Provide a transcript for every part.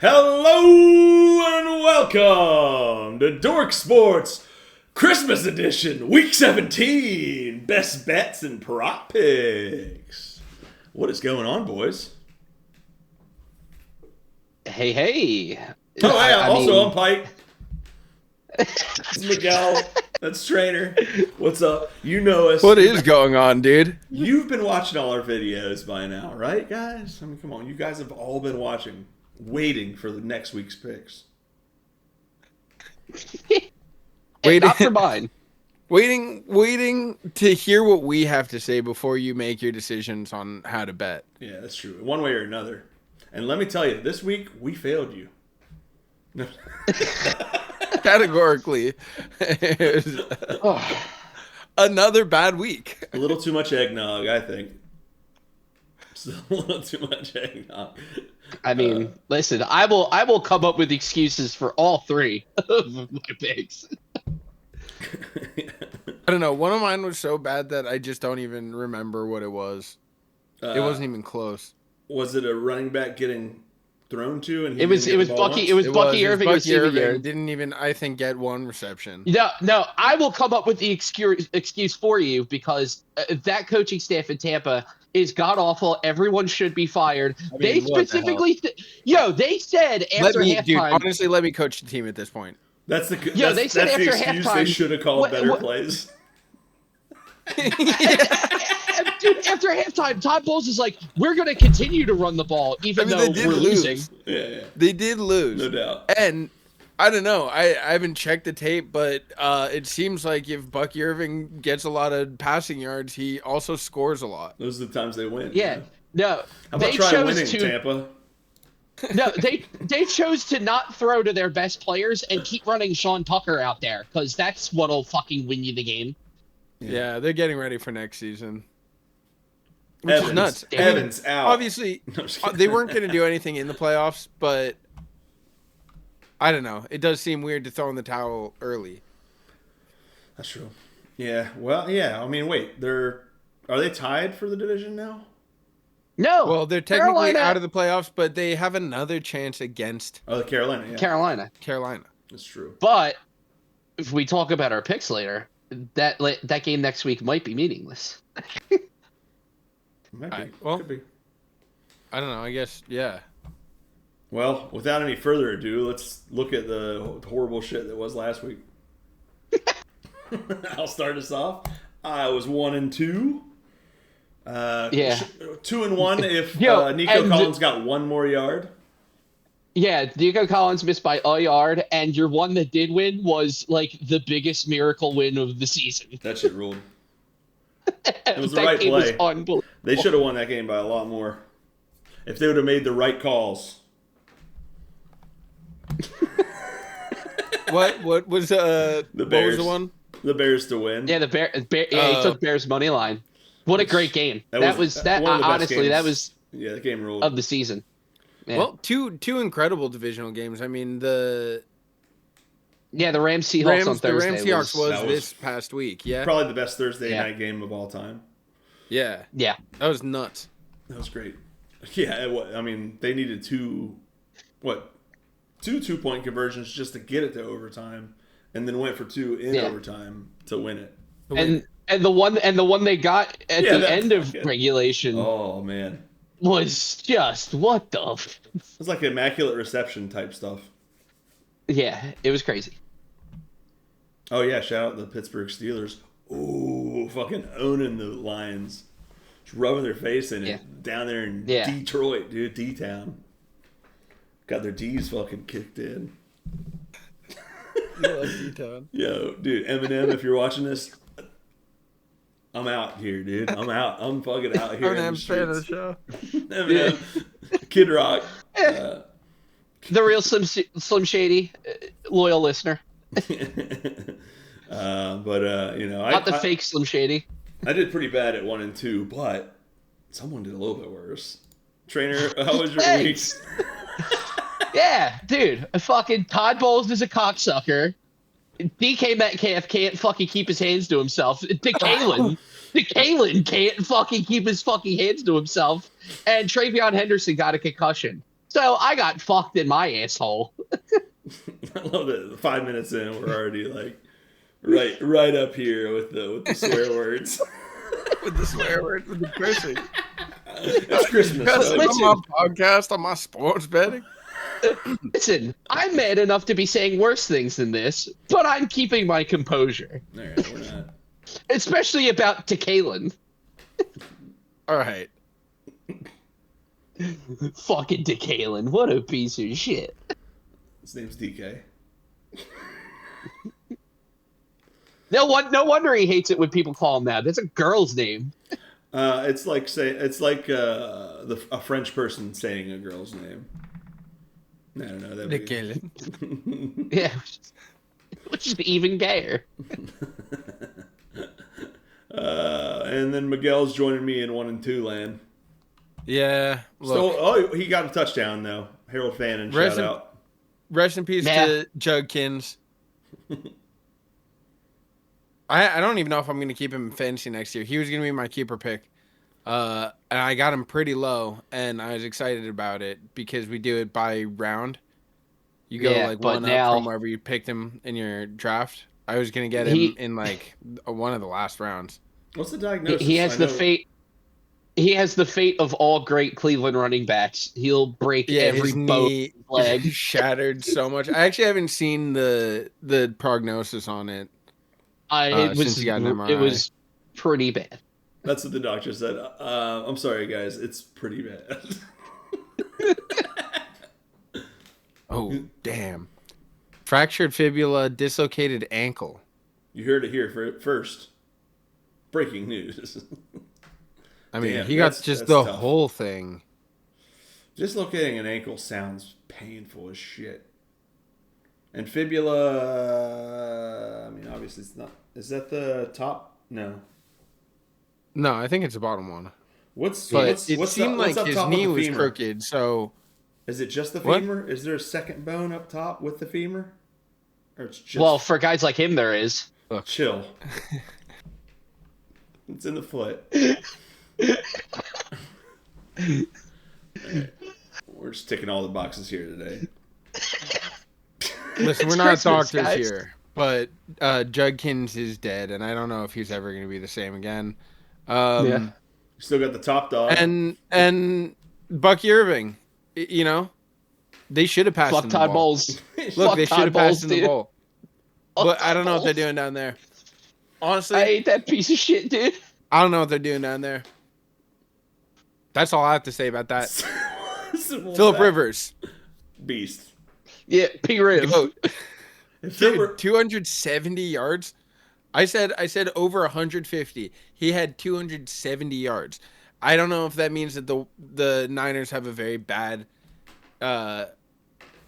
Hello and welcome to Dork Sports Christmas Edition, Week 17, Best Bets and Prop Picks. What is going on, boys? Hey. Oh, yeah, I'm Pike. It's Miguel. That's Trainer. What's up? You know us. What is going on, dude? You've been watching all our videos by now, right, guys? I mean, come on. You guys have all been watching, waiting for the next week's picks. Waiting not for mine. Waiting to hear what we have to say before you make your decisions on how to bet. Yeah, that's true. One way or another. And let me tell you, this week, we failed you. Categorically. Another bad week. A little too much eggnog, I think. Still a little too much eggnog. I mean, listen, I will come up with excuses for all three of my picks. I don't know. One of mine was so bad that I just don't even remember what it was. It wasn't even close. Was it a running back getting thrown to? And it was Bucky. It was Bucky Irving. Bucky Irving didn't even, I think, get one reception. No. I will come up with the excuse for you because that coaching staff in Tampa is god awful. Everyone should be fired. I mean, they specifically, they said after halftime. Dude, honestly, let me coach the team at this point. That's the they said that's after the excuse. halftime, they should have called better plays. Dude, after halftime, Todd Bowles is like, "We're going to continue to run the ball, even though we're losing." Yeah, they did lose, no doubt. And I don't know. I haven't checked the tape, but it seems like if Bucky Irving gets a lot of passing yards, he also scores a lot. Those are the times they win. Yeah. No. How about try winning, Tampa? No, they chose to not throw to their best players and keep running Sean Tucker out there because that's what'll fucking win you the game. Yeah, they're getting ready for next season. Which is nuts. Evans out. Obviously, they weren't going to do anything in the playoffs, but I don't know. It does seem weird to throw in the towel early. That's true. Yeah. Well, yeah. I mean, wait. Are they tied for the division now? No. Well, they're technically out of the playoffs, but they have another chance against. Oh, Carolina. Yeah. Carolina. That's true. But if we talk about our picks later, that game next week might be meaningless. Could be. I don't know. I guess, yeah. Well, without any further ado, let's look at the horrible shit that was last week. I'll start us off. I was 1-2. 2-1 if Nico Collins got one more yard. Yeah, Nico Collins missed by a yard, and your one that did win was like the biggest miracle win of the season. That shit ruled. It was the right play. They should have won that game by a lot more if they would have made the right calls. What was the Bears? What was the one? The Bears to win. Yeah, he took Bears money line. What a great game! That was honestly that was the game ruled of the season. Yeah. Well, two incredible divisional games. I mean the Rams Seahawks on Thursday. The Rams Seahawks was this past week. Yeah, probably the best Thursday night game of all time. Yeah, that was nuts. That was great. Yeah, I mean they needed two 2-point conversions just to get it to overtime, and then went for two in overtime to win it. And the one they got at the end of regulation. Oh man, was just what the. It was like immaculate reception type stuff. Yeah, it was crazy. Oh yeah, shout out the Pittsburgh Steelers. Ooh, fucking owning the Lions, just rubbing their face in it down there in Detroit, dude, D-town. Got their D's fucking kicked in. You love D-town. Yo, dude, Eminem, if you're watching this, I'm out here, dude. I'm out. I'm fucking out here. I'm a fan of the show. Eminem, Kid Rock. The real Slim Shady, loyal listener. Not the fake Slim Shady. I did pretty bad at 1-2, but someone did a little bit worse. Trainer, how was your week? Yeah, dude. Fucking Todd Bowles is a cocksucker. DK Metcalf can't fucking keep his hands to himself. DeKalen can't fucking keep his fucking hands to himself. And Travion Henderson got a concussion. So I got fucked in my asshole. I love that. 5 minutes in, we're already like right up here with the swear words. With the swear words, with the cursing. It's Christmas. On my podcast, on my sports betting. Listen, I'm mad enough to be saying worse things than this, but I'm keeping my composure. All right, we're not. Especially about Tekalen. All right. Fucking Tekalen. What a piece of shit. His name's DK. No wonder he hates it when people call him that. That's a girl's name. It's like a French person saying a girl's name. I don't know. That'd Yeah, which is even gayer. And then Miguel's joining me in 1 and 2 land. Yeah. So, he got a touchdown though. Harold Fannin, shout out. Rest in peace to Jugkins. I don't even know if I'm going to keep him in fantasy next year. He was going to be my keeper pick. And I got him pretty low, and I was excited about it because we do it by round. You go one up from wherever you picked him in your draft. I was going to get him in like one of the last rounds. What's the diagnosis? He has the fate. He has the fate of all great Cleveland running backs. He'll break every bone leg. Shattered so much. I actually haven't seen the prognosis on it. It was pretty bad. That's what the doctor said. I'm sorry, guys. It's pretty bad. Oh, damn. Fractured fibula, dislocated ankle. You heard it here first. Breaking news. I mean, he got just the tough. Whole thing. Dislocating an ankle sounds painful as shit. And fibula, I mean, obviously it's not. Is that the top? No. No, I think it's the bottom one. It seemed like his knee was crooked, so... Is it just the femur? Is there a second bone up top with the femur? Or it's just... Well, for guys like him, there is. Look. Chill. It's in the foot. We're just ticking all the boxes here today. Listen, we're not doctors here, but Judkins is dead, and I don't know if he's ever going to be the same again. Still got the top dog. And Bucky Irving, you know, they should have passed in the Todd bowl. Bowles. Look, they should have passed in the bowl. But I don't know what they're doing down there. Honestly, I hate that piece of shit, dude. I don't know what they're doing down there. That's all I have to say about that. Phillip Rivers. Beast. Yeah, P-Rib. Dude, 270 yards. I said over 150. He had 270 yards. I don't know if that means that the Niners have a very bad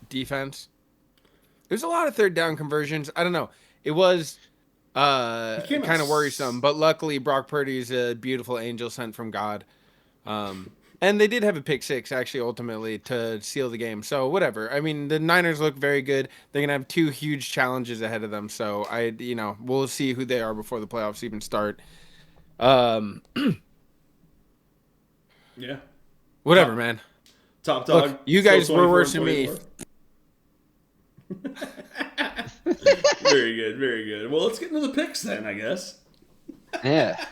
defense. There's a lot of third down conversions. I don't know. It was kind of worrisome, but luckily Brock Purdy is a beautiful angel sent from God. And they did have a pick six, actually, ultimately, to seal the game. So, whatever. I mean, the Niners look very good. They're going to have 2 huge challenges ahead of them. So, we'll see who they are before the playoffs even start. Yeah. Whatever, man. Top dog. Look, you guys were worse than me. Very good, very good. Well, let's get into the picks then, I guess. Yeah.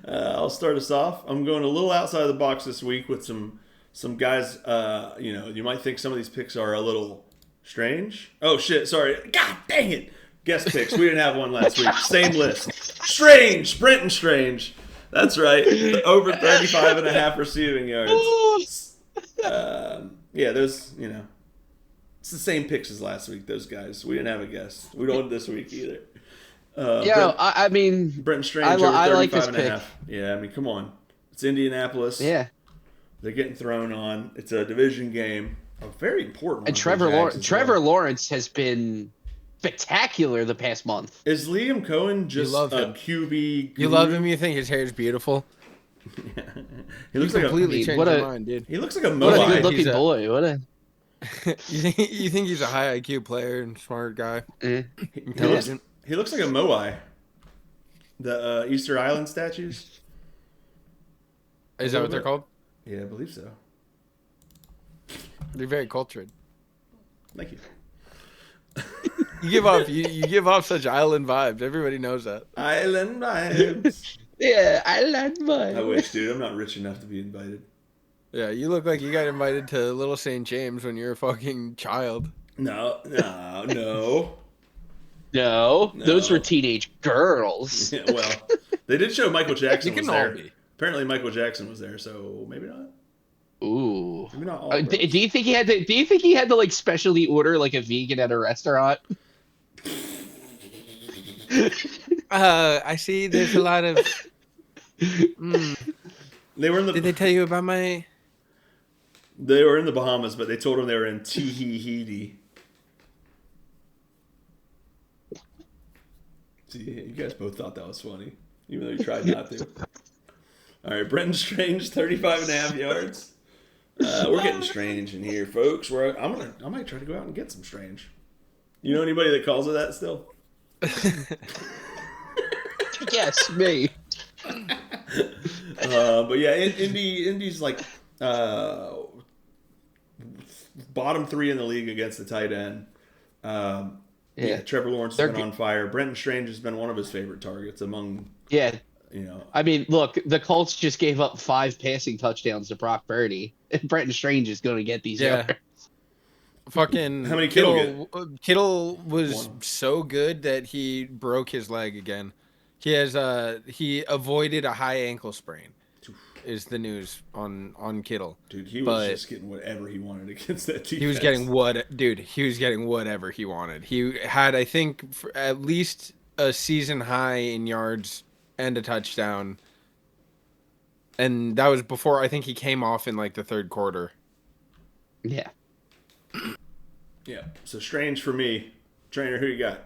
I'll start us off. I'm going a little outside the box this week with some guys. You might think some of these picks are a little strange. Oh shit! Sorry. God dang it! Guest picks. We didn't have one last week. Same list. Strange. Brenton Strange. That's right. Over 35.5 receiving yards. Those. It's the same picks as last week. Those guys. We didn't have a guest. We don't this week either. I mean, Brenton Strange I over like 35 this and pick. a half. Yeah, I mean, come on. It's Indianapolis. Yeah. They're getting thrown on. It's a division game. A very important one. And Trevor Lawrence has been spectacular the past month. Is Liam Cohen just a QB? You love him? You think his hair is beautiful? Yeah. He looks like completely changed your mind, dude. He looks like a Moai. What a good-looking boy. What a... you think he's a high IQ player and smart guy? Intelligent. He looks like a Moai. The Easter Island statues. Is that what they're called? Yeah, I believe so. You're very cultured. Thank you. You give off such island vibes. Everybody knows that. Island vibes. Yeah, island vibes. I wish, dude. I'm not rich enough to be invited. Yeah, you look like you got invited to Little St. James when you were a fucking child. No. No, those were teenage girls. Yeah, well, they did show Michael Jackson was there. Be. Apparently, Michael Jackson was there, so maybe not. Ooh. Maybe not all. Do you think he had to? Do you think he had to like specially order like a vegan at a restaurant? I see. There's a lot of. They were in the. Did they tell you about my? They were in the Bahamas, but they told him they were in Tahiti. See, you guys both thought that was funny, even though you tried not to. All right, Brenton Strange, 35.5 yards. We're getting strange in here, folks. I might try to go out and get some strange. You know anybody that calls it that still? Yes, me. But yeah, Indy's like bottom 3 in the league against the tight end. Yeah, Trevor Lawrence has been on fire. Brenton Strange has been one of his favorite targets among. Yeah. You know, I mean, look, the Colts just gave up 5 passing touchdowns to Brock Purdy. And Brenton Strange is going to get these yards. Fucking how many Kittle was so good that he broke his leg again. He avoided a high ankle sprain. Is the news on Kittle. Dude, he was just getting whatever he wanted against that defense. He was getting whatever he wanted. He had, I think, at least a season high in yards and a touchdown. And that was before, I think he came off in like the third quarter. Yeah. Yeah. So Strange for me. Trainer, who you got?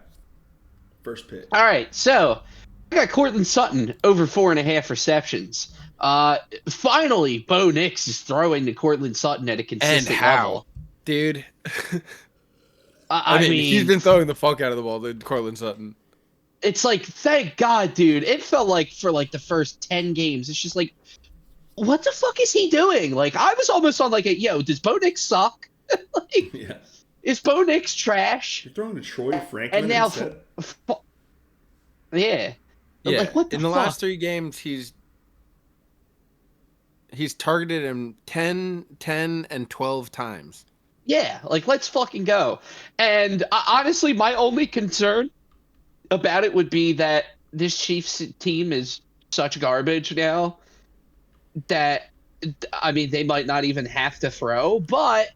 First pick. All right. So I got Cortland Sutton over 4.5 receptions. Finally, Bo Nix is throwing to Cortland Sutton at a consistent level. Dude. I mean, he's been throwing the fuck out of the ball to Cortland Sutton. It's like, thank God, dude. It felt like for like the first 10 games, it's just like, what the fuck is he doing? Like, I was almost on like does Bo Nix suck? Like, yeah. Is Bo Nix trash? You're throwing to Troy Franklin and now, instead? Yeah. Yeah. Like, what the in the last 3 games, he's targeted him 10, and 12 times. Yeah, like, let's fucking go. And honestly, my only concern about it would be that this Chiefs team is such garbage now that, I mean, they might not even have to throw, but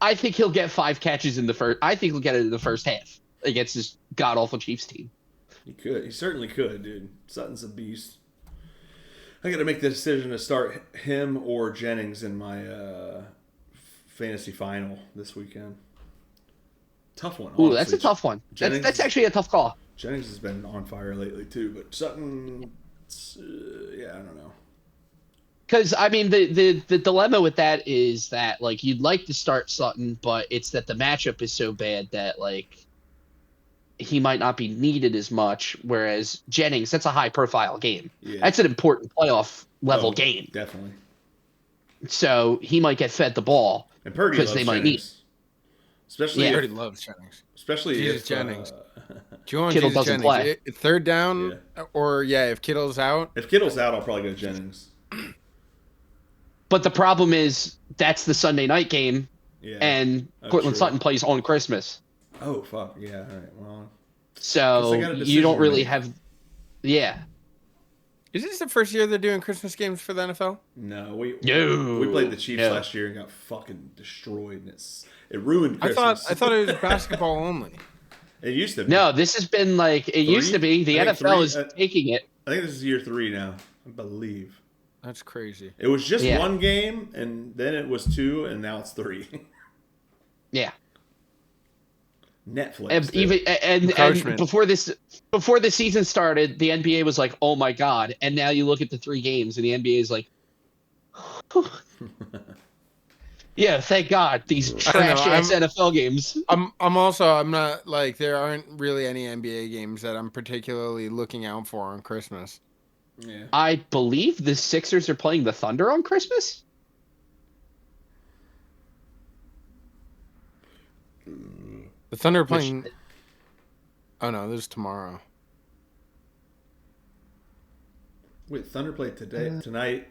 I think he'll get 5 catches in the first. I think he'll get it in the first half against this god-awful Chiefs team. He could. He certainly could, dude. Sutton's a beast. I got to make the decision to start him or Jennings in my fantasy final this weekend. Tough one. Ooh, that's a tough one. That's actually a tough call. Jennings has been on fire lately too, but Sutton, yeah, I don't know. Because I mean, the dilemma with that is that like you'd like to start Sutton, but it's that the matchup is so bad that like he might not be needed as much. Whereas Jennings, that's a high profile game. Yeah. That's an important playoff level game. Definitely. So he might get fed the ball. And Purdy because they might need. Especially Purdy loves Jennings. Especially Jesus if Jennings. Do you want Kittle Jesus doesn't Jennings? play. Third down, or if Kittle's out. If Kittle's out, I'll probably go Jennings. But the problem is that's the Sunday night game, and Cortland Sutton plays on Christmas. Oh fuck yeah! All right, well. So you don't really have, yeah. Is this the first year they're doing Christmas games for the NFL? No, we played the Chiefs last year and got fucking destroyed, and it ruined Christmas. I thought it was basketball only. It used to be. No, this has been like it used to be. The NFL is taking it. I think this is year 3 now. I believe. That's crazy. It was just one game, and then it was 2, and now it's 3. Yeah. Netflix. And before the season started, the NBA was like, "Oh my god!" And now you look at the 3 games, and the NBA is like, "Yeah, thank God these trash ass NFL games." I'm not like there aren't really any NBA games that I'm particularly looking out for on Christmas. Yeah. I believe the Sixers are playing the Thunder on Christmas. The Thunder are playing. Oh no, this is tomorrow. Wait, Thunder played tonight,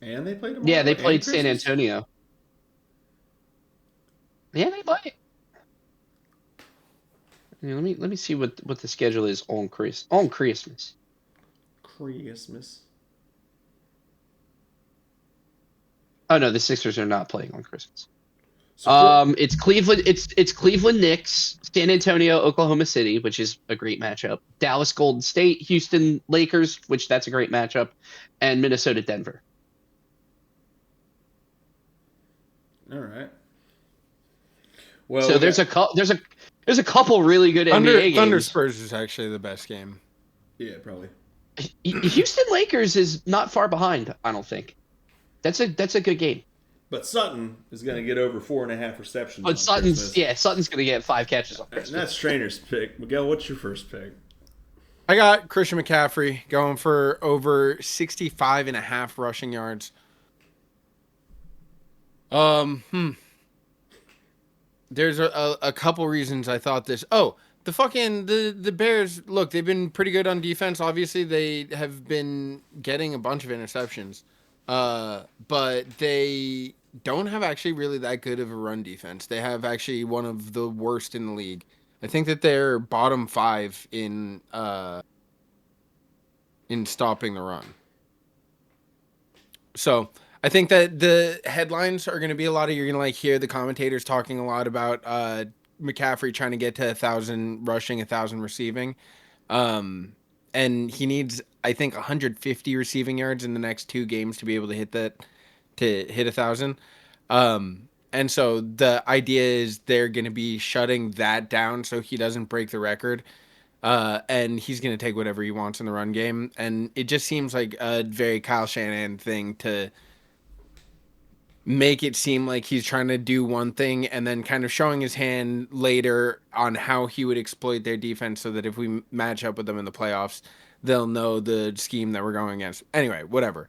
and they played tomorrow. Yeah, they played San Antonio. Yeah, they might. Yeah, let me see what the schedule is on Christmas. Christmas. Oh no, the Sixers are not playing on Christmas. It's Cleveland. It's Cleveland Knicks, San Antonio, Oklahoma City, which is a great matchup. Dallas Golden State, Houston Lakers, which that's a great matchup, and Minnesota Denver. All right. Well, so there's a couple really good NBA games. Thunder Spurs is actually the best game. Yeah, probably. Houston Lakers is not far behind. I don't think. That's a good game. But Sutton is going to get over 4.5 receptions. But Sutton's going to get 5 catches on Christmas. And that's Trainer's pick. Miguel, what's your first pick? I got Christian McCaffrey going for over 65.5 rushing yards. There's a couple reasons I thought this. Oh, the Bears, look, they've been pretty good on defense. Obviously, they have been getting a bunch of interceptions. But they don't have actually really that good of a run defense. They have actually one of the worst in the league. I think that they're bottom 5 in stopping the run. So I think that the headlines are going to be a lot of, you're going to like hear the commentators talking a lot about McCaffrey trying to get to 1,000 rushing, 1,000 receiving. And he needs, I think, 150 receiving yards in the next 2 games to be able to hit 1,000. And so the idea is they're going to be shutting that down so he doesn't break the record. And he's going to take whatever he wants in the run game. And it just seems like a very Kyle Shanahan thing to make it seem like he's trying to do one thing and then kind of showing his hand later on how he would exploit their defense so that if we match up with them in the playoffs, they'll know the scheme that we're going against. Anyway, whatever.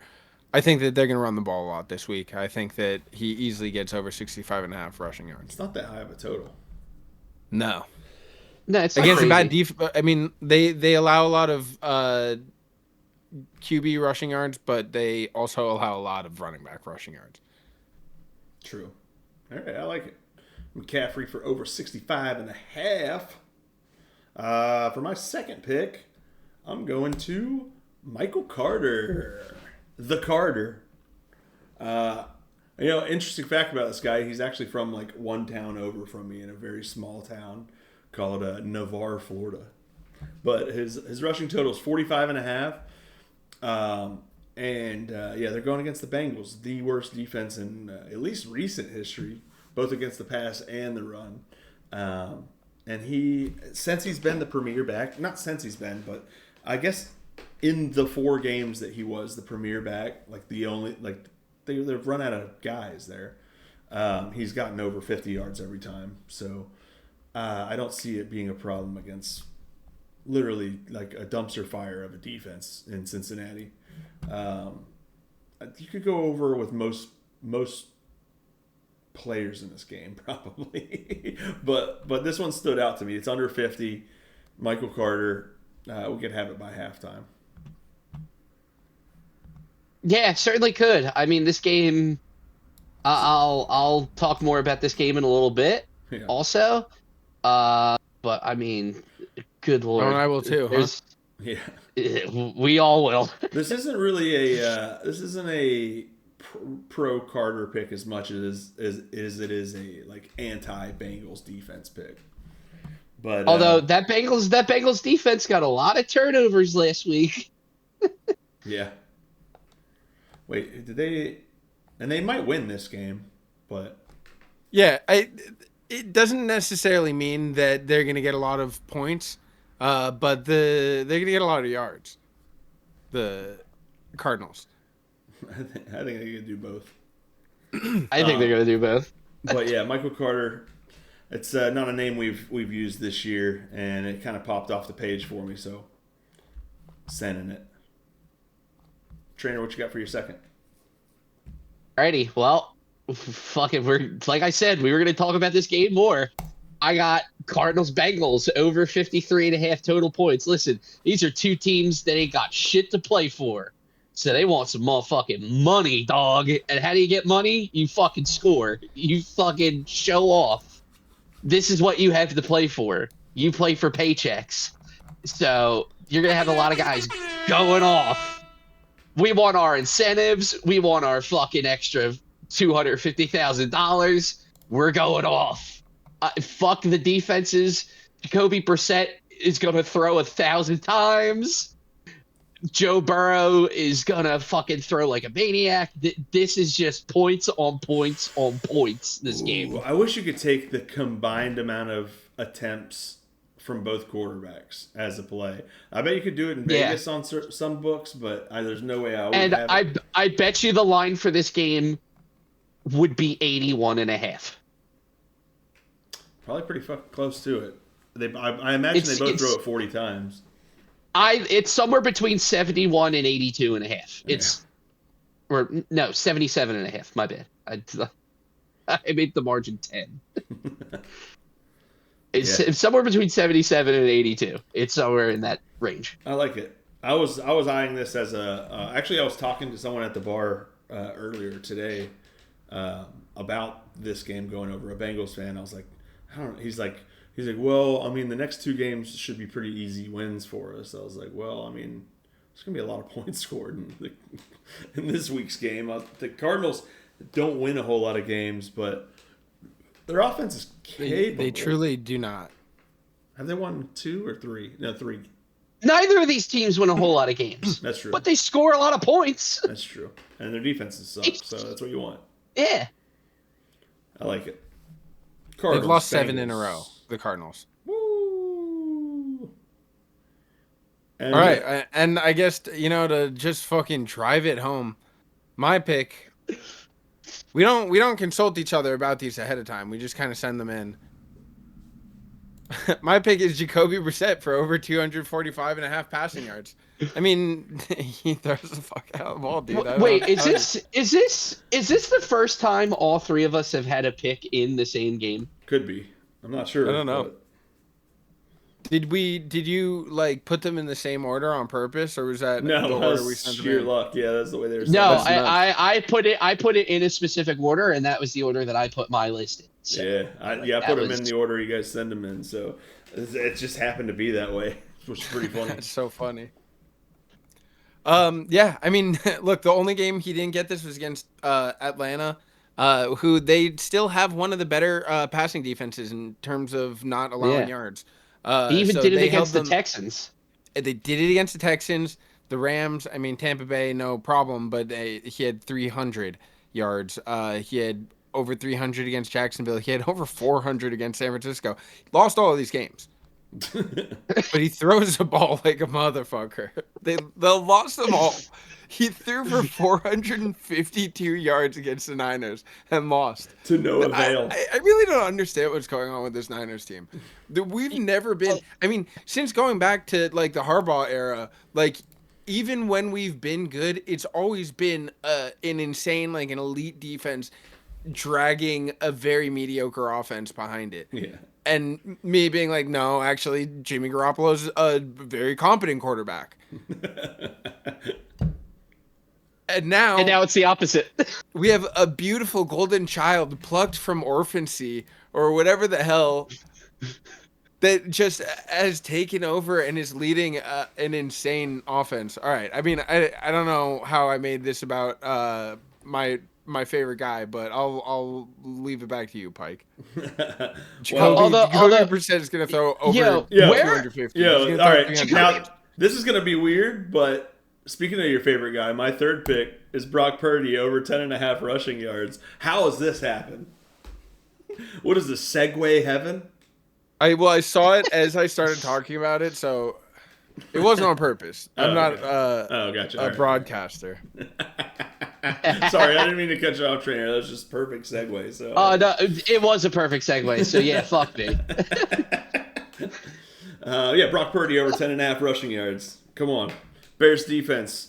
I think that they're going to run the ball a lot this week. I think that he easily gets over 65.5 rushing yards. It's not that high of a total. No. No, it's against a bad defense. I mean, they allow a lot of QB rushing yards, but they also allow a lot of running back rushing yards. True. All right, I like it. McCaffrey for over 65.5. For my second pick, I'm going to Michael Carter. The Carter. Interesting fact about this guy, he's actually from like one town over from me in a very small town called Navarre, Florida. But his rushing total is 45.5. They're going against the Bengals, the worst defense in at least recent history, both against the pass and the run. Since he's been the premier back, not since he's been, but I guess in the 4 games that he was the premier back, like the only, like they've run out of guys there. He's gotten over 50 yards every time. So I don't see it being a problem against literally like a dumpster fire of a defense in Cincinnati. You could go over with most players in this game probably, but this one stood out to me. It's under 50. Michael Carter, we could have it by halftime. Yeah, certainly could. I mean, this game. I'll talk more about this game in a little bit. Yeah. Also, but I mean, good lord. Oh, and I will too. Huh? Yeah. We all will. This isn't really a pro Carter pick as much as it is a like anti Bengals defense pick. But although that Bengals defense got a lot of turnovers last week. Yeah. Wait, did they? And they might win this game, but yeah, it doesn't necessarily mean that they're going to get a lot of points. But they're going to get a lot of yards. The Cardinals. I think they're going to do both. I think they're going to do both. But yeah, Michael Carter. It's not a name we've used this year, and it kind of popped off the page for me, so sending it. Trainer, what you got for your second? Alrighty, well, fucking, we're like I said, we were going to talk about this game more. I got Cardinals Bengals over 53.5 total points. Listen, these are two teams that ain't got shit to play for. So they want some motherfucking money, dog. And how do you get money? You fucking score. You fucking show off. This is what you have to play for. You play for paychecks. So you're going to have a lot of guys going off. We want our incentives. We want our fucking extra $250,000. We're going off. Fuck the defenses. Jacoby Brissett is going to throw 1,000 times. Joe Burrow is going to fucking throw like a maniac. This is just points on points on points, this game. I wish you could take the combined amount of attempts from both quarterbacks as a play. I bet you could do it in Vegas on some books, but there's no way I would have it. I bet you the line for this game would be 81.5. Probably pretty fucking close to it. I imagine they both throw it 40 times. It's somewhere between 71 and 82.5. Or no, 77.5. My bad. I made the margin 10. It's somewhere between 77 and 82. It's somewhere in that range. I like it. I was eyeing this as actually I was talking to someone at the bar earlier today about this game going over, a Bengals fan. I was like, I don't know. He's like, well, I mean, the next two games should be pretty easy wins for us. I was like, well, I mean, there's going to be a lot of points scored in this week's game. The Cardinals don't win a whole lot of games, but their offense is capable. They truly do not. Have they won 2 or 3? No, 3. Neither of these teams win a whole lot of games. That's true. But they score a lot of points. That's true. And their defenses suck, so that's what you want. Yeah. I like it. Cardinals, they've lost 7 in a row, the Cardinals. Woo! And all right, and I guess, to just fucking drive it home, my pick, we don't consult each other about these ahead of time. We just kind of send them in. My pick is Jacoby Brissett for over 245.5 passing yards. I mean, he throws the fuck out of the ball, dude. Wait, is this the first time all three of us have had a pick in the same game? Could be. I'm not sure. I don't know. Did you like put them in the same order on purpose, or was that the order we sent them in? Sheer luck. Yeah, that's the way they were. No, I put it in a specific order, and that was the order that I put my list in. So, I put them in the order you guys send them in. So it just happened to be that way, which is pretty funny. That's so funny. Yeah, I mean, look, the only game he didn't get this was against Atlanta, who they still have one of the better passing defenses in terms of not allowing yards. He even did it against the Texans. They did it against the Texans. The Rams, I mean, Tampa Bay, no problem, but he had 300 yards. He had over 300 against Jacksonville. He had over 400 against San Francisco. Lost all of these games. But he throws the ball like a motherfucker. They lost them all. He threw for 452 yards against the Niners and lost. To no avail. I really don't understand what's going on with this Niners team. We've never been... I mean, since going back to, like, the Harbaugh era, like, even when we've been good, it's always been an insane, like, an elite defense dragging a very mediocre offense behind it. Yeah. And me being like, no, actually, Jimmy Garoppolo's a very competent quarterback. And now it's the opposite. We have a beautiful golden child plucked from orphancy or whatever the hell that just has taken over and is leading an insane offense. All right. I mean, I don't know how I made this about my favorite guy, but I'll leave it back to you, Pike. Jacoby Brissett is going to throw over 250. All right. Now, this is going to be weird, but speaking of your favorite guy, my third pick is Brock Purdy over 10.5 rushing yards. How has this happened? What is this, Segway heaven? I saw it as I started talking about it, so it wasn't on purpose. I'm not a broadcaster. Sorry, I didn't mean to cut you off, trainer. That was just perfect segue. So. No, it was a perfect segue. So yeah, fuck me. Brock Purdy over 10.5 rushing yards. Come on, Bears defense,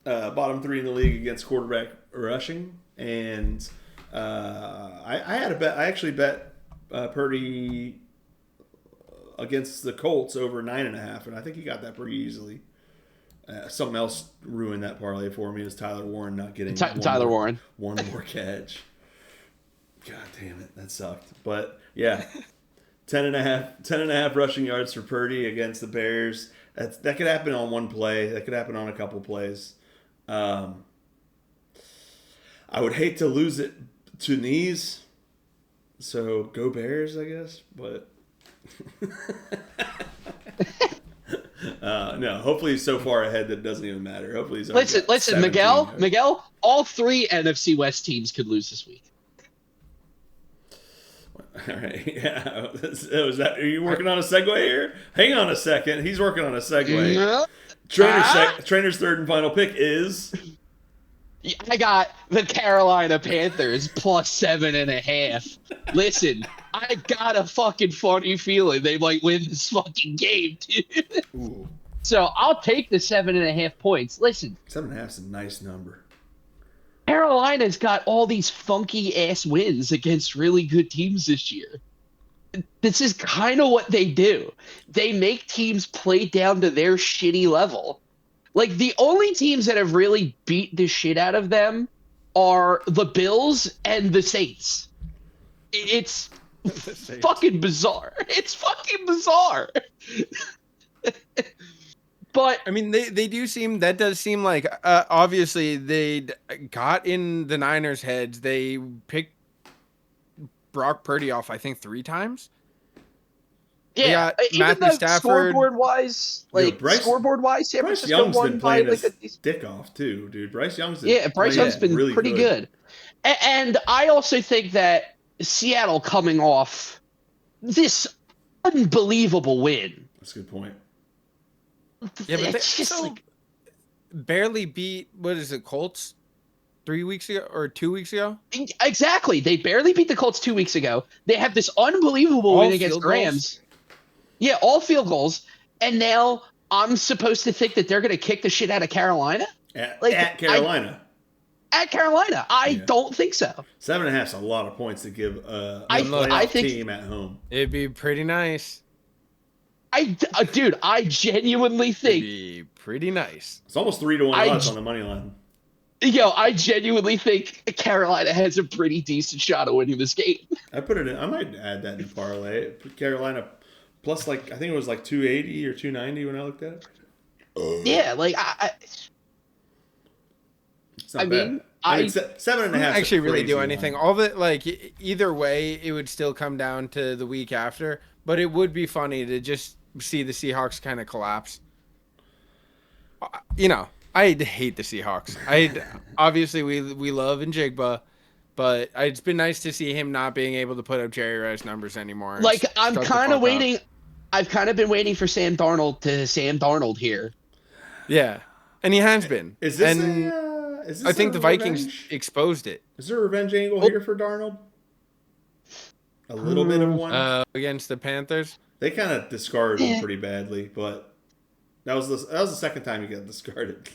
bottom 3 in the league against quarterback rushing, and I had a bet. I actually bet Purdy against the Colts over 9.5, and I think he got that pretty easily. Something else ruined that parlay for me is Tyler Warren not getting Warren one more catch. God damn it, that sucked. But yeah, 10.5 rushing yards for Purdy against the Bears. That could happen on one play. That could happen on a couple plays. I would hate to lose it to knees. So go Bears, I guess. But no, hopefully he's so far ahead that it doesn't even matter. Hopefully he's listen, Miguel. All 3 NFC West teams could lose this week. All right, yeah. Are you working on a segue here? Hang on a second. He's working on a segue. No. Trainer's third and final pick is. I got the Carolina Panthers plus 7.5. Listen, I got a fucking funny feeling they might win this fucking game, dude. Ooh. So I'll take the 7.5 points. Listen, 7.5 is a nice number. Carolina's got all these funky ass wins against really good teams this year. This is kind of what they do. They make teams play down to their shitty level. Like, the only teams that have really beat the shit out of them are the Bills and the Saints. It's fucking bizarre. It's fucking bizarre. But I mean, they do seem, that does seem like, obviously they got in the Niners' heads. They picked Brock Purdy off, I think, 3 times. Yeah, even Matthew Stafford. Scoreboard-wise, San Bryce Francisco Young's won been by playing like his dick off too, dude. Bryce Young's been really pretty good. And I also think that Seattle coming off this unbelievable win. That's a good point. Yeah, but they just also barely beat, what is it, Colts 3 weeks ago or 2 weeks ago? Exactly. They barely beat the Colts 2 weeks ago. They have this unbelievable win against Rams. Yeah, all field goals. And now I'm supposed to think that they're going to kick the shit out of Carolina? At Carolina. At Carolina. I don't think so. 7.5 is a lot of points to give a playoff team at home. It'd be pretty nice. Dude, I genuinely think. It'd be pretty nice. It's almost 3-1 odds on the money line. I genuinely think Carolina has a pretty decent shot of winning this game. I put it in. I might add that in the parlay. Carolina plus, I think it was 280 or 290 when I looked at it. Yeah, it's not bad. I mean, 7.5. Actually, really do anything. All of it, either way, it would still come down to the week after. But it would be funny to just see the Seahawks kind of collapse. I hate the Seahawks. Obviously we love Njigba, but it's been nice to see him not being able to put up Jerry Rice numbers anymore. I'm kind of waiting. I've kind of been waiting for Sam Darnold here. Yeah, and he has been. Is this I think the Vikings exposed it. Is there a revenge angle here for Darnold? A little bit of one against the Panthers. They kind of discarded him pretty badly, but that was the second time he got discarded.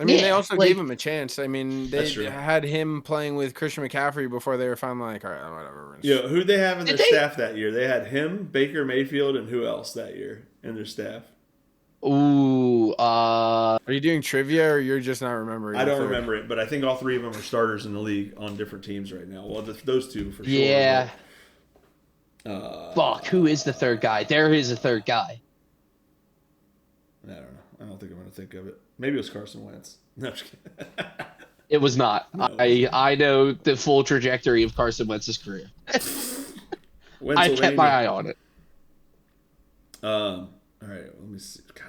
I mean, they also gave him a chance. I mean, they had him playing with Christian McCaffrey before they were finally like, all right, whatever. Yeah, who'd they have in their staff that year? They had him, Baker Mayfield, and who else that year in their staff? Ooh, are you doing trivia or you're just not remembering? I don't remember it, but I think all 3 of them are starters in the league on different teams right now. Well, those 2 for sure. Yeah. But, fuck, who is the third guy? There is a third guy. I don't know. I don't think I'm going to think of it. Maybe it was Carson Wentz. No, I'm just kidding. It was not. No, I know the full trajectory of Carson Wentz's career. I kept my eye on it. All right, let me see. God.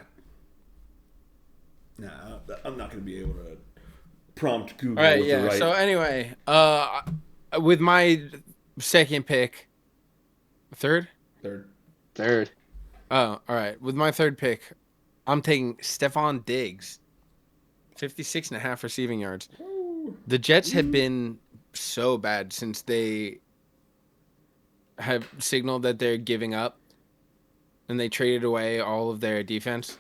Nah, I'm not going to be able to prompt Google. All right, yeah. So anyway, with my second pick, third. Oh, all right. With my third pick, I'm taking Stephon Diggs, 56.5 receiving yards. The Jets have been so bad since they have signaled that they're giving up and they traded away all of their defense.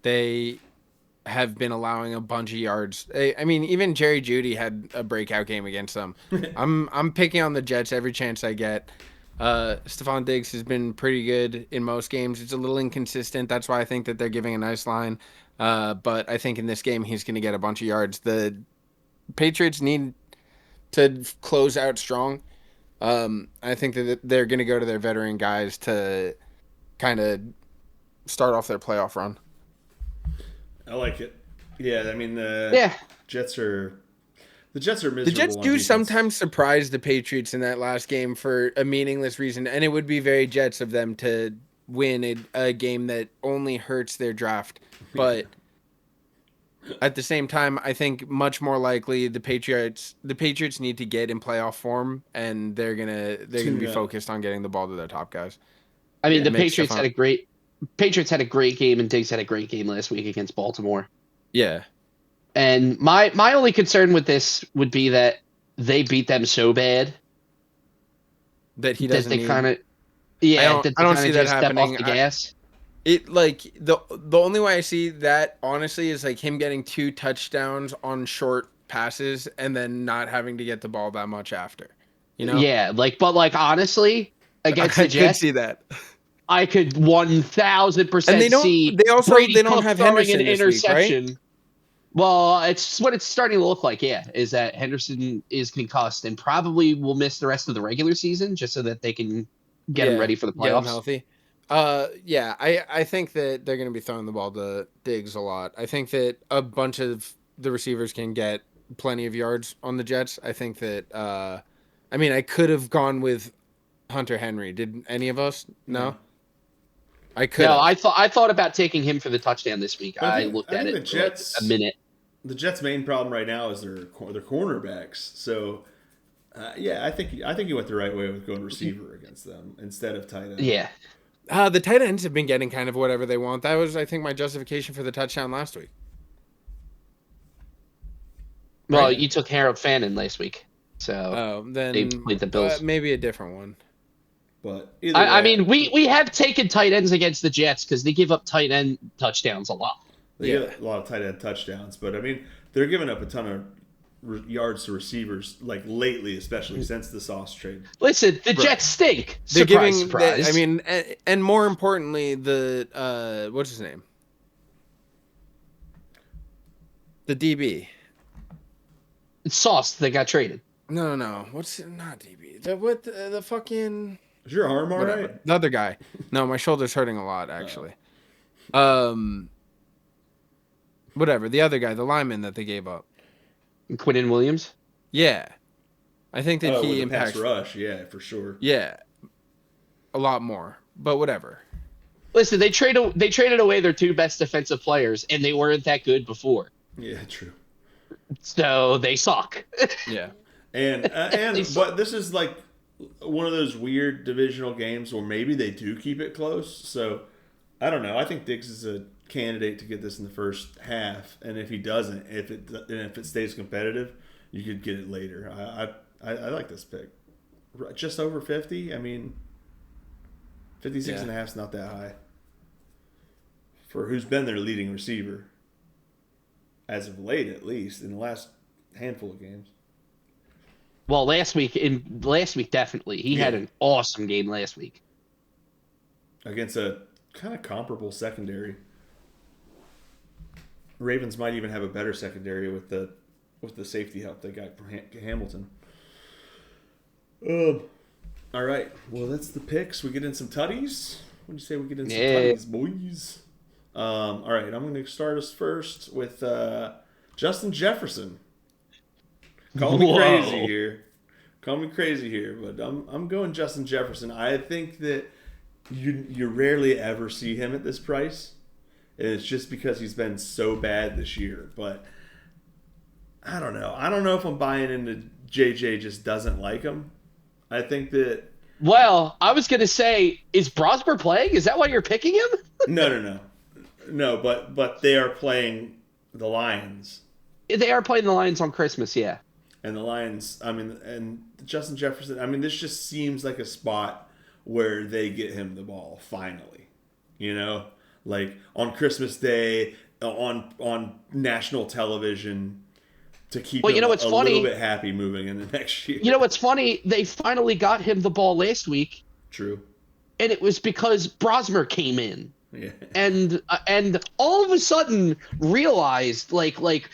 They have been allowing a bunch of yards. I mean, even Jerry Jeudy had a breakout game against them. I'm picking on the Jets every chance I get. Stephon Diggs has been pretty good in most games. It's a little inconsistent. That's why I think that they're giving a nice line. But I think in this game, he's going to get a bunch of yards. The Patriots need to close out strong. I think that they're going to go to their veteran guys to kind of start off their playoff run. I like it. Yeah, I mean, Jets are miserable. The Jets do sometimes surprise the Patriots in that last game for a meaningless reason, and it would be very Jets of them to win a game that only hurts their draft. But at the same time, I think much more likely the Patriots need to get in playoff form, and they're gonna be focused on getting the ball to their top guys. I mean, the Patriots had a great game, and Diggs had a great game last week against Baltimore. Yeah. And my only concern with this would be that they beat them so bad that he doesn't. That they kind of, I don't see that happening. Step off the gas. It like the only way I see that honestly is like him getting 2 touchdowns on short passes and then not having to get the ball that much after. You know? Yeah, but honestly, against the Jets, I could see that. I could 1,000% and see. They don't have Henderson an interception. Week, right? Well, it's what it's starting to look like, is that Henderson is concussed and probably will miss the rest of the regular season just so that they can get him ready for the playoffs. Get him healthy. I think that they're going to be throwing the ball to Diggs a lot. I think that a bunch of the receivers can get plenty of yards on the Jets. I think that, I could have gone with Hunter Henry. Did any of us? No? I could. No, I thought about taking him for the touchdown this week. I looked at it for a minute. The Jets' main problem right now is their cornerbacks. So, I think you went the right way with going receiver against them instead of tight end. Yeah. The tight ends have been getting kind of whatever they want. That was, I think, my justification for the touchdown last week. Well, you took Harold Fannin last week, so then they played the Bills. Maybe a different one. But I mean, we have taken tight ends against the Jets because they give up tight end touchdowns a lot. They give a lot of tight end touchdowns, but I mean, they're giving up a ton of yards to receivers, like lately, especially since the Sauce trade. Listen, the Jets stink. Surprise. And more importantly, the what's his name? The DB. It's Sauce that got traded. No. What's not DB? The fucking. Is your arm all right? The other guy. No, my shoulder's hurting a lot actually. Whatever. The other guy, the lineman that they gave up. Quinnen Williams? Yeah. I think that he impacts pass rush, yeah, for sure. Yeah. A lot more. But whatever. Listen, they traded away their 2 best defensive players and they weren't that good before. Yeah, true. So they suck. Yeah. And but this is like one of those weird divisional games where maybe they do keep it close. So I don't know. I think Diggs is a candidate to get this in the first half, and if he doesn't, if it stays competitive, you could get it later. I like this pick. Just over 50. I mean, 56 and a half is not that high for who's been their leading receiver as of late, at least in the last handful of games. Well, last week definitely he had an awesome game last week against a kind of comparable secondary. Ravens might even have a better secondary with the safety help they got from Hamilton. All right. Well, that's the picks. We get in some tutties. What do you say we get in some tutties, boys? All right. I'm going to start us first with Justin Jefferson. Call me crazy here, but I'm going Justin Jefferson. I think that you rarely ever see him at this price. And it's just because he's been so bad this year. But I don't know. I don't know if I'm buying into JJ just doesn't like him. I think that... Well, I was going to say, is Brosper playing? Is that why you're picking him? No, but they are playing the Lions. They are playing the Lions on Christmas, yeah. And the Lions, and Justin Jefferson, this just seems like a spot where they get him the ball, finally. You know? Like on Christmas Day, on national television, to keep him little bit happy moving in the next year. You know what's funny? They finally got him the ball last week, True. And it was because Brosmer came in. Yeah. And all of a sudden realized like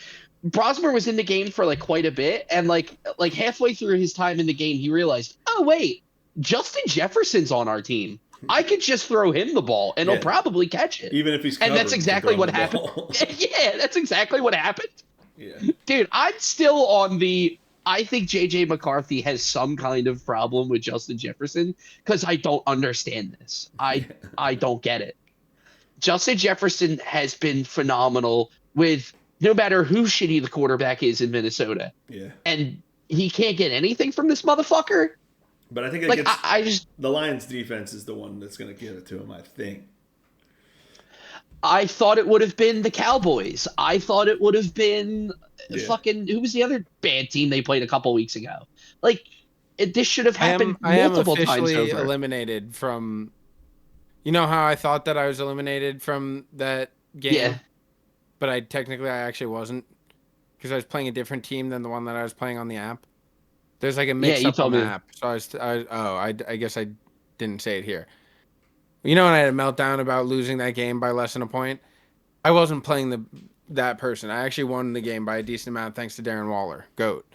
Brosmer was in the game for like quite a bit, and like halfway through his time in the game, he realized, oh wait, Justin Jefferson's on our team. I could just throw him the ball, and he'll probably catch it, even if he's and that's exactly what happened. Yeah, that's exactly what happened. Yeah, dude, I'm still on the. I think JJ McCarthy has some kind of problem with Justin Jefferson because I don't understand this. I don't get it. Justin Jefferson has been phenomenal with no matter who shitty the quarterback is in Minnesota. Yeah. And he can't get anything from this motherfucker. But I think I just the Lions defense is the one that's going to give it to him, I think. I thought it would have been the Cowboys. I thought it would have been fucking who was the other bad team they played a couple weeks ago? Like this should have happened multiple times over. I am officially eliminated from. You know how I thought that I was eliminated from that game? Yeah. But I actually wasn't. Because I was playing a different team than the one that I was playing on the app. There's like a mix-up on the app. So I guess I didn't say it here. You know when I had a meltdown about losing that game by less than a point? I wasn't playing that person. I actually won the game by a decent amount thanks to Darren Waller. GOAT.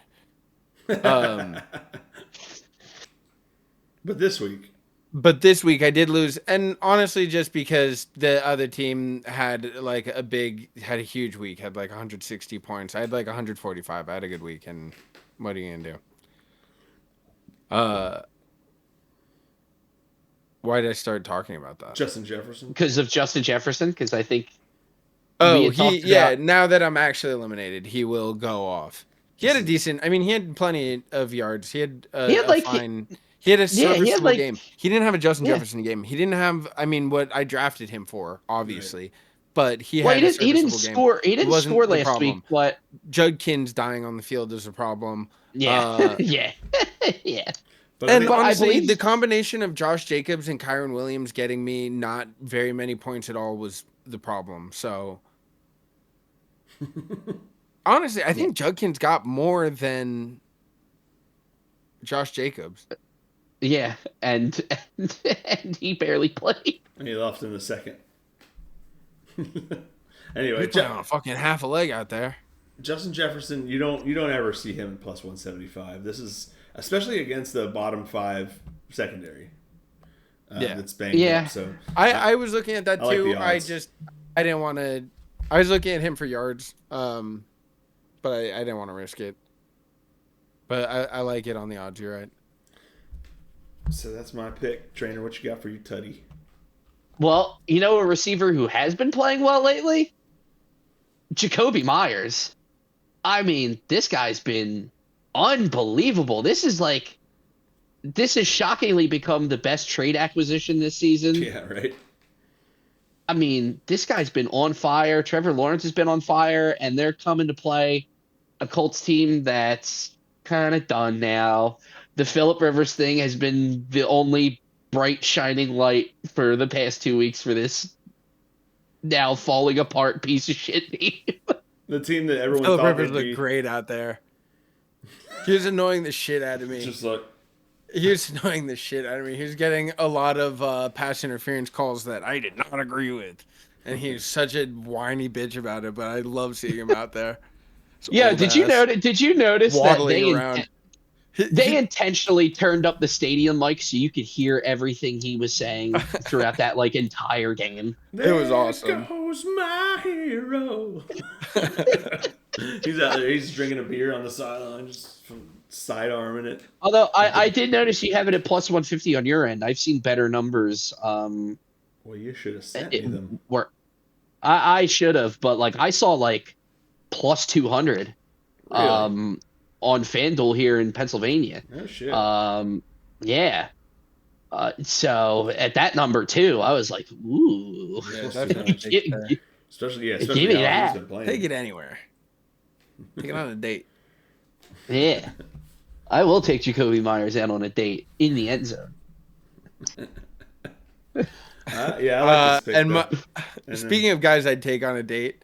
But this week I did lose, and honestly, just because the other team had a huge week, had like 160 points. I had like 145. I had a good week, and what are you gonna do? Why did I start talking about that? Justin Jefferson. Because of Justin Jefferson. Because I think. Oh, now that I'm actually eliminated, he will go off. He had a decent. I mean, he had plenty of yards. He had a fine. He had a serviceable game. He didn't have a Justin Jefferson game. He didn't have, what I drafted him for, obviously. Right. But he had a serviceable game. Score. He didn't score last week, but Judkins dying on the field is a problem. Yeah. Yeah. Yeah. But honestly, the combination of Josh Jacobs and Kyron Williams getting me not very many points at all was the problem. So, honestly, I think Judkins got more than Josh Jacobs. Yeah, and he barely played. And he left in the second. Anyway, he's playing on fucking half a leg out there. Justin Jefferson, you don't ever see him in plus 175. This is especially against the bottom 5 secondary. That's banged up. So I was looking at that too. I didn't want to. I was looking at him for yards, but I didn't want to risk it. But I like it on the odds. You're right. So that's my pick. Trainer, what you got for you, Tutty? Well, a receiver who has been playing well lately? Jacoby Myers. I mean, this guy's been unbelievable. This has shockingly become the best trade acquisition this season. Yeah, right. I mean, this guy's been on fire. Trevor Lawrence has been on fire, and they're coming to play a Colts team that's kind of done now. The Phillip Rivers thing has been the only bright shining light for the past 2 weeks for this now falling apart piece of shit team. The team that everyone Phillip thought Rivers looked great out there. He was annoying the shit out of me. Just like he was annoying the shit out of me. He was getting a lot of pass interference calls that I did not agree with, and he was such a whiny bitch about it. But I love seeing him out there. Yeah, did you notice that they intentionally turned up the stadium mic so you could hear everything he was saying throughout that entire game? It was awesome. There goes my hero. He's out there. He's drinking a beer on the sideline, just side arming it. Although I did notice you have it at plus 150 on your end. I've seen better numbers. Well, you should have sent me them. I should have, but I saw plus 200. Really? On FanDuel here in Pennsylvania. Oh shit. Yeah. So at that number too, I was like, ooh. Yeah, especially give me that. Take it anywhere. Take it on a date. Yeah. I will take Jacoby Myers out on a date in the end zone. Yeah, I like this pick. Speaking of guys I'd take on a date.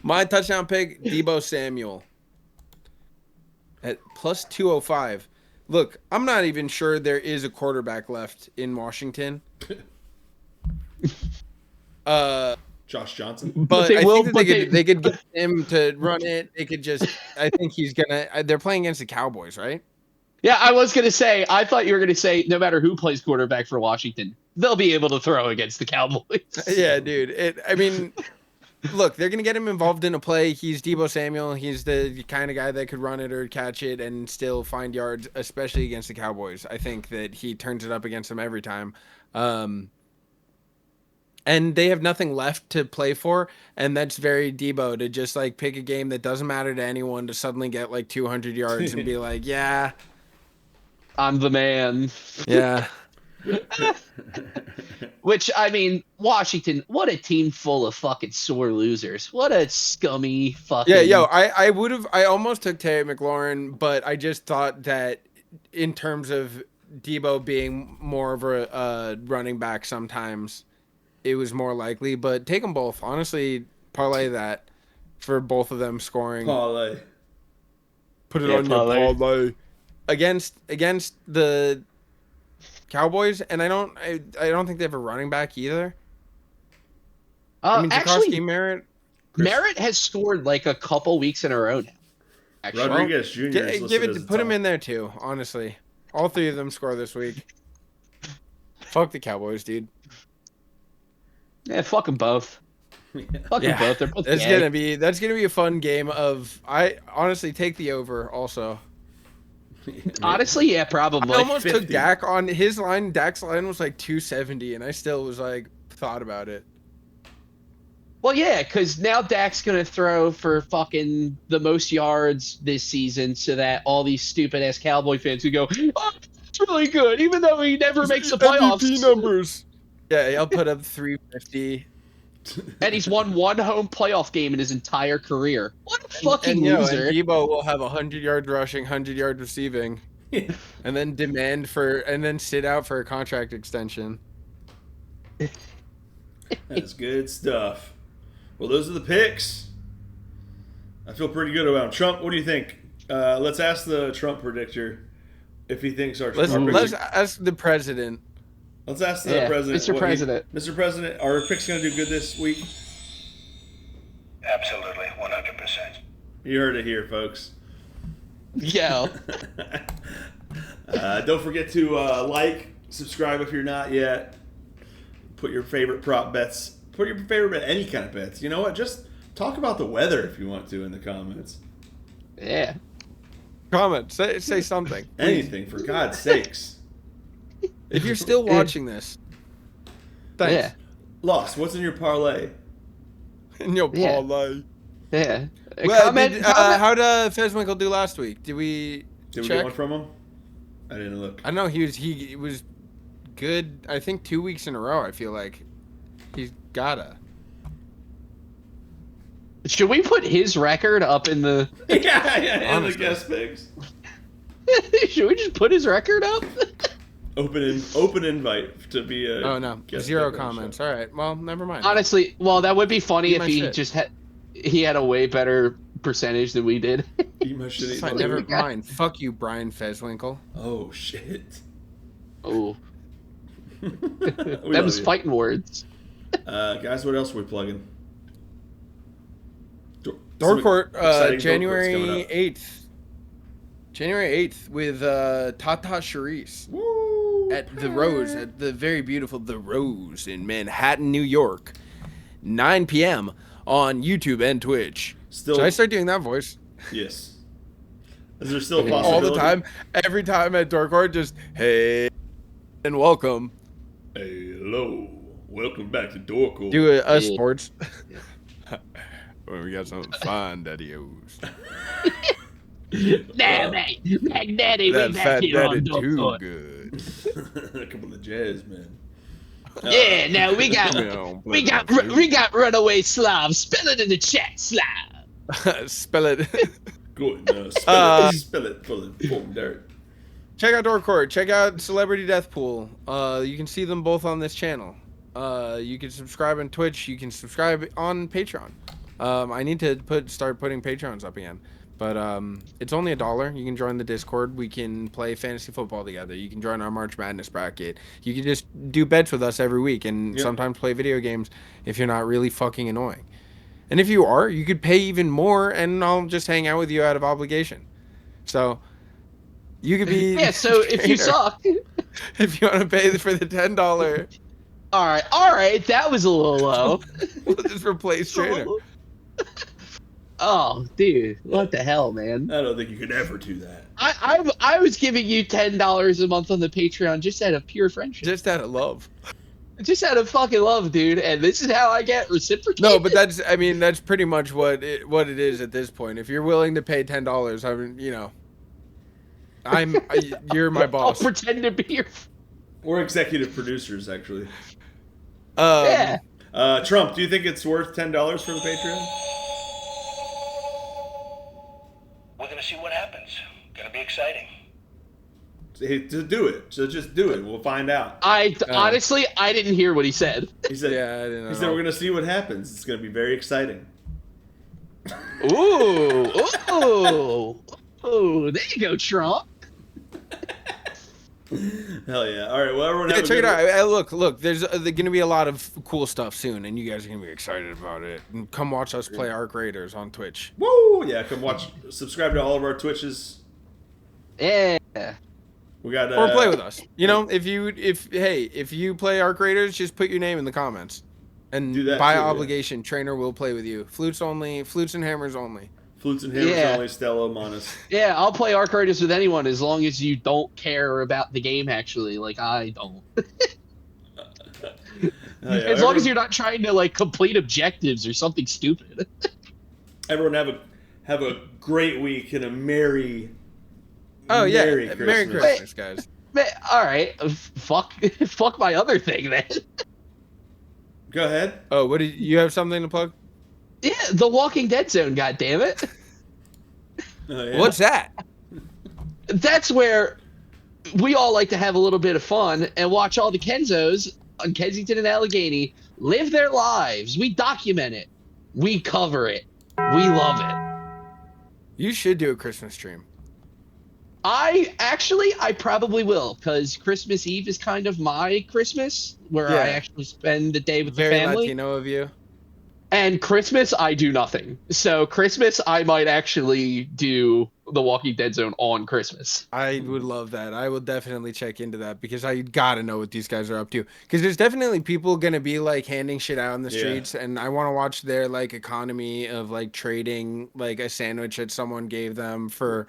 My touchdown pick, Deebo Samuel. At plus 205. Look, I'm not even sure there is a quarterback left in Washington. Josh Johnson. But I think that they could get him to run it. They could just. I think he's gonna. They're playing against the Cowboys, right? Yeah, I was gonna say. I thought you were gonna say no matter who plays quarterback for Washington, they'll be able to throw against the Cowboys. Yeah, dude. I mean, look, they're gonna get him involved in a play. He's Deebo Samuel. He's the kind of guy that could run it or catch it and still find yards, especially against the Cowboys. I think that he turns it up against them every time. And they have nothing left to play for, and that's very Deebo to just like pick a game that doesn't matter to anyone to suddenly get like 200 yards and be like, yeah, I'm the man. Yeah. Which, I mean, Washington, what a team full of fucking sore losers. What a scummy fucking... Yeah, I almost took Terry McLaurin, but I just thought that in terms of Deebo being more of a running back sometimes, it was more likely, but take them both. Honestly, parlay that for both of them scoring. Parlay. Put it on your parlay. Against the Cowboys, and I don't think they have a running back either. I mean, actually, Merritt has scored like a couple weeks in a row now. Actually. Rodriguez Jr. Put him in there too. Honestly, all three of them score this week. Fuck the Cowboys, dude. Yeah, fuck them both. Fuck them both. They're both that's gonna be a fun game. I honestly take the over also. Honestly, yeah, probably. I almost 50. Took Dak on his line. Dak's line was like 270, and I still was like thought about it. Well, yeah, because now Dak's gonna throw for fucking the most yards this season, so that all these stupid ass Cowboy fans who go, "Oh, it's really good," even though he never makes the playoffs. MVP numbers. Yeah, he'll put up 350. And he's won one home playoff game in his entire career. What a fucking loser. And Deebo will have 100 yards rushing, 100 yards receiving, and then sit out for a contract extension. That's good stuff. Well, those are the picks. I feel pretty good about them. Trump, what do you think? Let's ask the Trump predictor if he thinks our let's ask the president. Let's ask the president. Mr. President. Mr. President, are our picks going to do good this week? Absolutely, 100%. You heard it here, folks. Yeah. Don't forget to subscribe if you're not yet. Put your favorite prop bets. Put your favorite bet, any kind of bets. You know what? Just talk about the weather if you want to in the comments. Yeah. Comment. Say something. Anything, for God's sakes. If you're still watching this, thanks. Yeah. Lost, what's in your parlay? In your parlay. Yeah. Well, how'd Fezwinkle do last week? Did we get one from him? I didn't look. I know he was good. I think 2 weeks in a row. I feel like he's gotta. Should we put his record up in the? in the guest picks. Should we just put his record up? Open invite to be a. Oh no, 0 comments. All right, well, never mind. Honestly, that would be funny if he had a way better percentage than we did. Eat my shit. Never mind. Fuck you, Brian Fezwinkle. Oh shit. Oh. Them's fighting words. Guys, what else are we plugging? Dork Court, January 8th. January 8th with Tata Charisse. Woo, at the Rose, at the very beautiful The Rose in Manhattan, New York. 9 p.m. on YouTube and Twitch. Should I start doing that voice? Yes. Is there still a possibility? All the time. Every time at Dork Court, just, hey, and welcome. Hello. Welcome back to Dork Court. Do a sports. Well, we got something fine, daddy-os. Nah, mate. Daddy, that we fat back here daddy on Dork too Court. good. A couple of jazz, man. Yeah, now we got runaway Slav. Spell it in the chat, Slav. Spell it. Go ahead, spell it for the dirt. Check out Dork Court. Check out Celebrity Death Pool. You can see them both on this channel. You can subscribe on Twitch. You can subscribe on Patreon. I need to start putting Patrons up again. But it's only $1. You can join the Discord. We can play fantasy football together. You can join our March Madness bracket. You can just do bets with us every week and sometimes play video games if you're not really fucking annoying. And if you are, you could pay even more and I'll just hang out with you out of obligation. So you could be so if you suck, if you want to pay for the $10. All right, that was a little low. We'll just replace trainer. Oh, dude, what the hell, man? I don't think you could ever do that. I was giving you $10 a month on the Patreon just out of pure friendship. Just out of love. Just out of fucking love, dude. And this is how I get reciprocated. No, but that's pretty much what it is at this point. If you're willing to pay $10, I mean, you're my boss. I'll pretend to be your. We're executive producers, actually. Yeah. Trump, do you think it's worth $10 for the Patreon? We're gonna see what happens. Gonna be exciting. To do it. So just do it. We'll find out. Honestly, I didn't hear what he said. He said, "Yeah, I didn't know." He said we're gonna see what happens. It's gonna be very exciting. Ooh. There you go, Trump. Hell yeah! All right, well, everyone, check it out. Look. There's gonna be a lot of cool stuff soon, and you guys are gonna be excited about it. And come watch us play Arc Raiders on Twitch. Woo! Yeah, come watch. Subscribe to all of our Twitches. Yeah. We got or play with us. If you play Arc Raiders, just put your name in the comments, and by obligation, trainer will play with you. Flutes only. Flutes and hammers only. Flutes and hammers only. Stella Monas. Yeah, I'll play Arc Raiders with anyone as long as you don't care about the game. Actually, like I don't. As long as you're not trying to complete objectives or something stupid. Everyone have a great week and a merry. Merry Christmas, guys. All right, fuck my other thing then. Go ahead. Oh, what you have something to plug? Yeah, The Walking Dead Zone. God damn it! Oh, yeah. What's that? That's where we all like to have a little bit of fun and watch all the Kenzos on Kensington and Allegheny live their lives. We document it. We cover it. We love it. You should do a Christmas stream. I probably will, because Christmas Eve is kind of my Christmas, where I actually spend the day with the family. Very Latino of you. And Christmas, I do nothing. So Christmas, I might actually do The Walking Dead Zone on Christmas. I would love that. I will definitely check into that because I gotta know what these guys are up to. Because there's definitely people gonna be handing shit out in the streets, and I want to watch their economy of trading a sandwich that someone gave them for.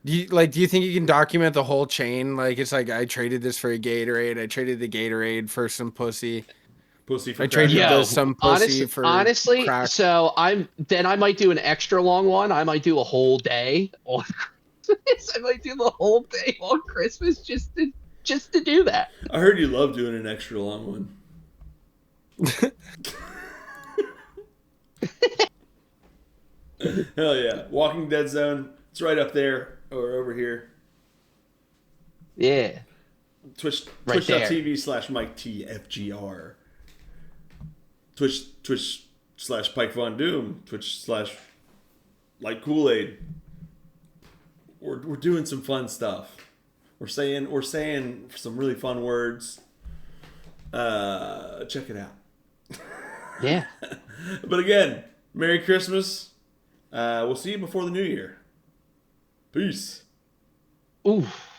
Do you think you can document the whole chain? It's I traded this for a Gatorade. I traded the Gatorade for some pussy. For I traded some pussy for honestly. crack. So I might do an extra long one. I might do a whole day on Christmas. I might do the whole day on Christmas just to do that. I heard you love doing an extra long one. Hell yeah! Walking Dead Zone. It's right up there or over here. Yeah. Twitch.tv/MikeTFGR. Twitch/Pike Von Doom. Twitch/Like Kool-Aid. We're doing some fun stuff. We're saying some really fun words. Check it out. Yeah. But again, Merry Christmas. We'll see you before the New Year. Peace. Oof.